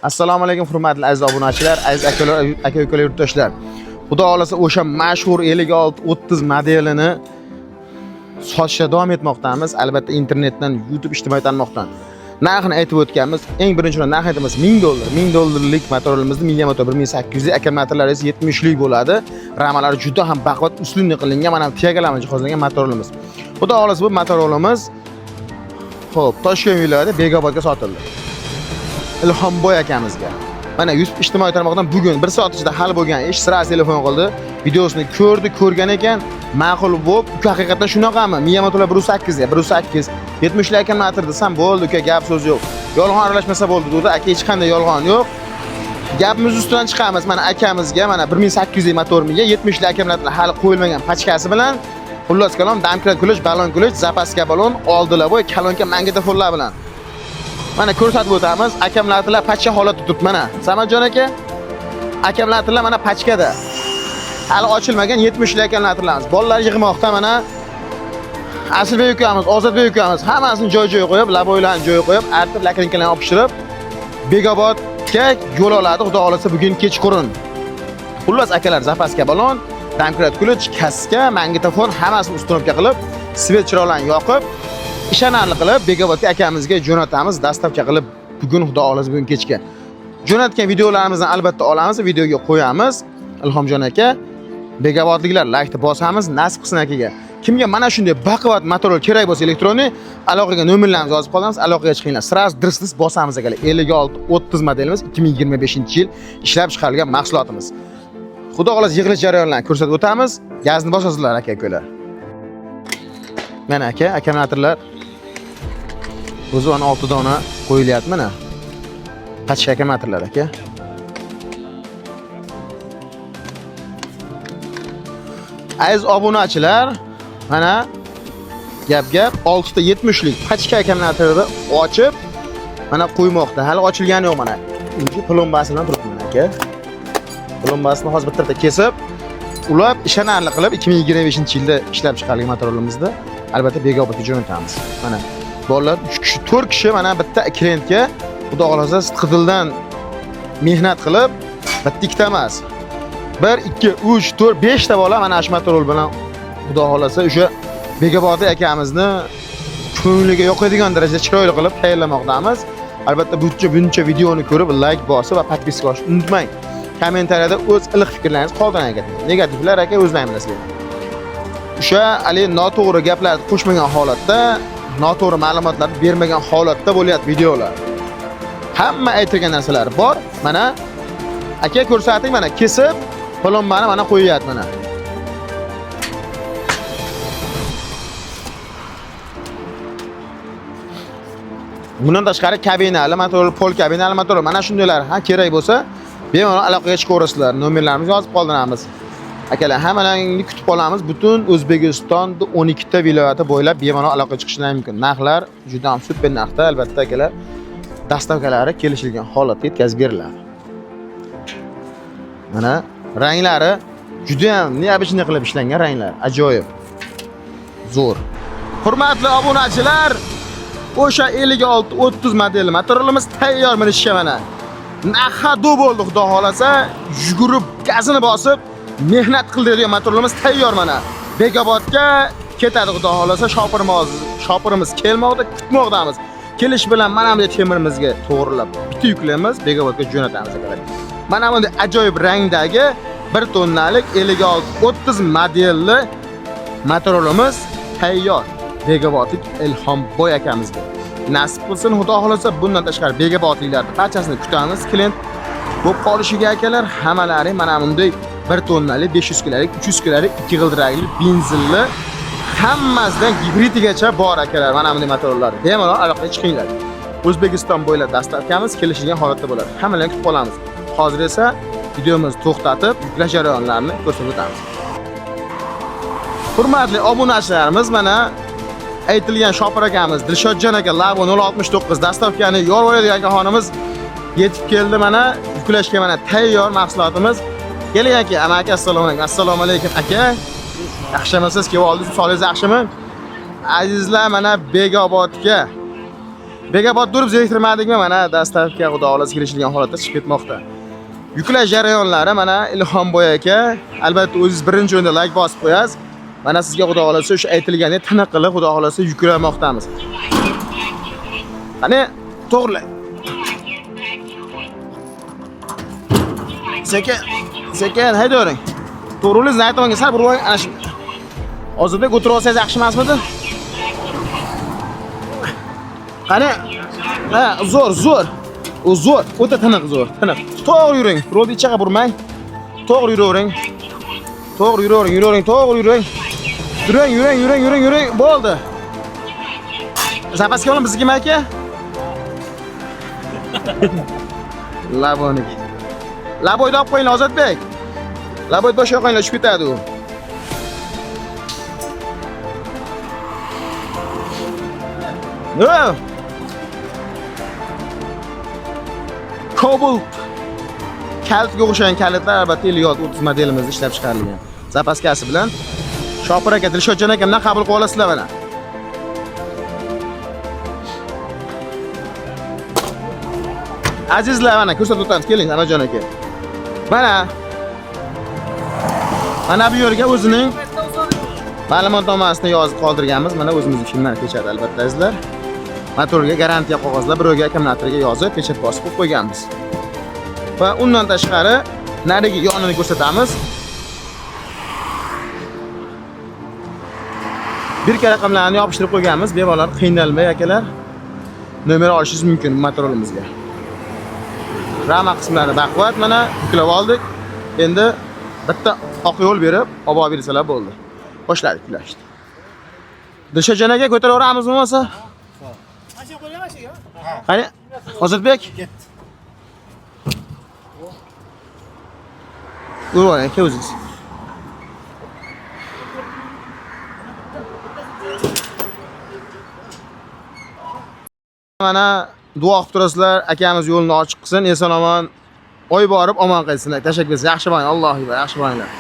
Assalomu alaykum hurmatli aziz obunachilar, aziz aka-ukalar, yurtdoshlar. Xudo xolasa o'sha mashhur 5630 modelini sotishda davom etmoqdamiz. Albatta internetdan, YouTube ijtimoiy tarmoqdan. Narxini aytib o'tganmiz. Eng birinchi narx aytamiz $1000. $1000lik motorlarimizni milliy motor 1800 akkumulyatorlari esa 70lik bo'ladi. Ramalari juda ham baquvvat uslubli qilingan, mana tuyagalama jihozlangan motorlarimiz. Xudo xolasa bu motorlarimiz xo'p, Toshkent viloyatida Begobodga sotildi. Ilhomboy akamizga. Mana YouTube ijtimoiy tarmoqdan bugun 1 soat ichida hal bo'lgan ish sirasi telefon qildi. Videosini ko'rgan ekan, ma'qul bo'lib, "Uka haqiqatan shunaqami? Miya motorlar 1.8 ya, 1.8, 70 lik akkumulyator desam bo'ldi, uka, gap so'z yo'q. Yolg'on aralashmasa bo'ldi" dedi. Aka, hech qanday yolg'on yo'q. Gapimiz ustidan chiqamiz. Mana akamizga mana 1800 lik motormiga 70 lik akkumulyator hali qo'yilmagan pachkasi bilan xullas kalom damkrat kulish, balon kulish, zapaska balon, oldilar bo'y kalonka magnitofonlar bilan. Mana ko'rsatib o'tamiz. Akkumulyatorlar pachka holatda turibdi mana. Samadjon aka, akkumulyatorlar mana pachkada. Hali ochilmagan 70 lik akkumulyatorlarimiz. Bolalar yig'moqda mana. Asilbek ukamiz, Ozodbek ukamiz hammasini joy-joyiga qo'yib, laboylarni joyiga qo'yib, artib lakrinkalarni opishtirib Begobodga yo'l oladi. Xudo xolasa bugun kechqurun. Xullas akalar, zapaska balon, damkrat kulich, kaska, magnitofon hammasini ustunovka qilib, svet chiroqlarni yoqib, ishonarli qilib Begobodga akamizga jo'natamiz. Dastavka qilib bugun xudo xolasa bugun kechga. Jo'natgan videolarimizni albatta olamiz, videoga qo'yamiz. Ilhomjon aka, Begobodliklar like bosamiz, nasib qilsin akaga. Kimga mana shunday baquvvat motorlar kerak bo'lsa elektroniy, aloqaga nomerlarimizni yozib qolamiz, aloqaga chiqinglar. Sirasi dirsiz bosamiz akalar. 5630 modelimiz 2025-yil ishlab chiqarilgan mahsulotimiz. Xudo xolasa yig'ilish jarayonlarini ko'rsatib o'tamiz. Gazni bosasizlar aka-ukalar. Mana aka, akkumulyatorlar o'zi 16 dona qo'yilyapti mana. Pachka akkumulyatorlar aka. Aziz obunachilar, mana gap 6 ta 70 lik pachka akkumulyatorni ochib mana qo'ymoqda. Hali ochilgani yo'q mana. Unga plombasidan turibdi mana aka. Plombasini hozir bitta kesib, ulab ishonarli qilib 2025-yilda ishlab chiqarilgan motorlarimizda albatta Begobodga jo'natamiz. Mana bolalar 3 kishi, 4 kishi mana bitta klientga xudo xolasa sidqidildan mehnat qilib, bitta ikkita emas. 1 2 3 4 5 ta bola mana shu motor bilan xudo xolasa o'sha Begobodda akamizni ko'ngliga yoqadigan darajada chiroyli qilib tayyorlamoqdamiz. Albatta buncha videoni ko'rib like bosib va podpiska olishni unutmang. Kommentariyada o'z iliq fikrlaringizni qoldiring aka. Negativlar aka o'zlaring bilasizlar. O'sha ali noto'g'ri gaplarni qo'shmagan holatda, noto'g'ri ma'lumotlarni bermagan holatda bo'lyapti videolar. Hamma aytilgan narsalar bor. Mana aka ko'rsating, mana kesib, plombani mana qo'yyapti mana. Bundan tashqari kabinali motor, pol kabinali motor mana shundaylar ha kerak bo'lsa, bemalol aloqaga chiqaverasizlar. Nomerlarimizni yozib qoldiramiz. Akalar, hammalaringizni kutib qolamiz. Butun O'zbekistonda 12 ta viloyati bo'ylab bemalol aloqaga chiqishingiz mumkin. Narxlar juda ham super narxda, albatta akalar. Dastavkalari kelishilgan holatda yetkazib beriladi. Mana ranglari juda ham neobычный qilib ishlangan ranglar, ajoyib. Zo'r. Hurmatli obunachilar, o'sha 5630 model motorlarimiz tayyor minishga mana. Nahado bo'ldi xudo xolasa, yugurib gazini bosib mehnat qiladigan motorlarimiz tayyor mana. Begobodga ketadi xudo xolasa, shopirimiz kelmoqda, kutmoqdamiz. Kelish bilan mana bunday temirimizga to'g'rilab bitta yuklaymiz, Begobodga jo'natamiz akalar. Mana bunday ajoyib rangdagi 1 tonnalik 5630 modelli motorlarimiz tayyor. Begobodlik Ilhomboy akamizga. Nasib qilsin xudo xolasa, bundan tashqari Begobodliklarni barchasini kutamiz. Klient bo'lib qolishiga akalar, hammalari mana bunday 1 tonnalik, 500 kilalik, 300 kilalik, 2 g'ildirakli, benzinli, hammasidan gibridigacha bor akalar. Mana bunday motorlar. Bemalol aloqaga chiqinglar. O'zbekiston bo'ylab dastavkamiz kelishilgan holatda bo'ladi. Hammalarni kutib qolamiz. Hozir esa videomizni to'xtatib, yuklash jarayonlarini ko'rsatib o'tamiz. Hurmatli obunachilarimiz, mana aytilgan shopir akamiz Dilshodjon aka Labo 069 dastavkani yo'l oladigan akaxonimiz yetib keldi mana. Yuklashga mana tayyor mahsulotimiz. Keling aka, aka assalomu alaykum. Assalomu alaykum aka. Yaxshimisiz? Kelib oldingiz, solingiz yaxshimi? Azizlar, mana Begobodga Bekobod turib zeriktirmadikmi? Mana dastavka xudo xolasi kelishilgan holatda chiqib ketmoqda. Yuklash jarayonlari mana Ilhomboy aka, albatta o'zingiz birinchi o'rinda like bosib qo'yasiz. Mana sizga xudo xolasi o'sha aytilgandek tiniq qilib xudo xolasi yuklamoqdamiz. Qani to'g'rilang. Sekin haydavering. To'g'rilik Zaytonga sal burib ana shu. Ozodbek o'tirib olsangiz yaxshi emasmidi? Qani? Ha, zo'r. U zo'r, o'ta tiniq zo'r, tiniq. To'g'ri yuring. Rolni ichaga burmang. To'g'ri yuravering. To'g'ri yuravering, to'g'ri yuring. Yuring. Bo'ldi. Zapaska oling bizniki aka? Laboniki. Laboyni olib qo'ying Ozodbek. Laboyni boshqa qo'yinglar, tushib ketadi u. No. Cobalt kaltga o'xshagan kalitlar albatta 5630 modelimizda ishlab chiqarilgan. Zapaskasi bilan Shopir aka, Dilshodjon akamdan qabul qilib olasizlar mana. Azizlar, mana ko'rsatib o'tamiz, keling Anajon aka. Mana bu yerga o'zining ma'lumotnomasini yozib qoldirganmiz. Mana o'zimizning filmlar kechadi albatta azizlar. Motorga garantiya qog'ozlar, birovga akkumulyatorga yozib, pechat bosib qo'yib qo'yganmiz. Va undan tashqari narigi yonini ko'rsatamiz. Birka raqamlarni yopishtirib qo'yganmiz. Bemalol qiynalmay akalar nomer olishingiz mumkin motorolimizga. Rama qismlarini baquvvat mana yuklab oldik. Endi bitta oq yo'l berib, olib bersalar bo'ldi. Boshladik yuklashni. Dilshodjon aka ko'taraveramizmi bo'lmasa? Mashina qo'ygan mashina. Qani? Ozodbek? Urvoring aka o'zingiz. Mana duo qilib turasizlar, akamiz yo'lni ochiq qilsin, eson-omon oy borib omon qaytsinlar. Tashakkur. Yaxshi bo'ling, Alloh yaxshi bo'linglar.